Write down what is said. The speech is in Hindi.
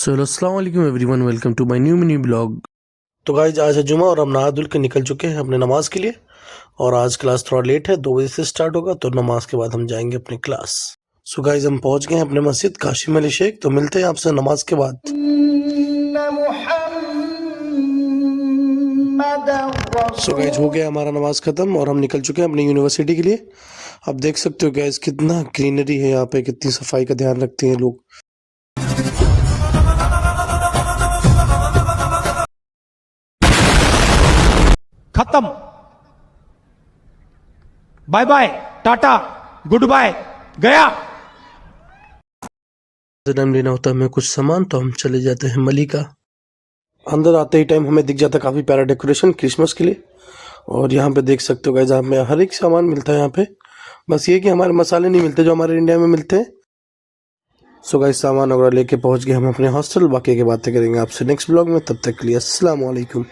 सो अस्सलाम वालेकुम everyone, welcome to my new mini vlog. तो गाइज आज है जुमा और हम नहा धुल के निकल चुके हैं अपने नमाज के लिए। और आज क्लास थोड़ा लेट है, 2 बजे से स्टार्ट होगा, तो नमाज के बाद हम जाएंगे अपनी क्लास। सो गाइज हम पहुंच गए हैं अपने मस्जिद काशिम अली शेख। तो मिलते हैं आपसे नमाज के बाद। सो गाइज हो गया हमारा नमाज खत्म और हम निकल चुके हैं अपनी यूनिवर्सिटी के लिए। आप देख सकते हो गाइज कितना ग्रीनरी है यहाँ पे, कितनी सफाई का ध्यान रखते हैं लोग। खत्म, bye bye, tata, good bye, गया। टाइम लेना होता है हमें कुछ सामान, तो हम चले जाते हैं मलिका। अंदर आते ही टाइम हमें दिख जाता है काफ़ी प्यारा डेकोरेशन क्रिसमस के लिए। और यहाँ पे देख सकते हो गाइस, हमें हर एक सामान मिलता है यहाँ पे। बस ये कि हमारे मसाले नहीं मिलते जो हमारे इंडिया में मिलते हैं। सो गाइस सामान वगैरह लेके पहुँच गए हम अपने हॉस्टल। बाकी की बातें करेंगे आपसे नेक्स्ट ब्लॉग में, तब तक के लिए अस्सलाम वालेकुम।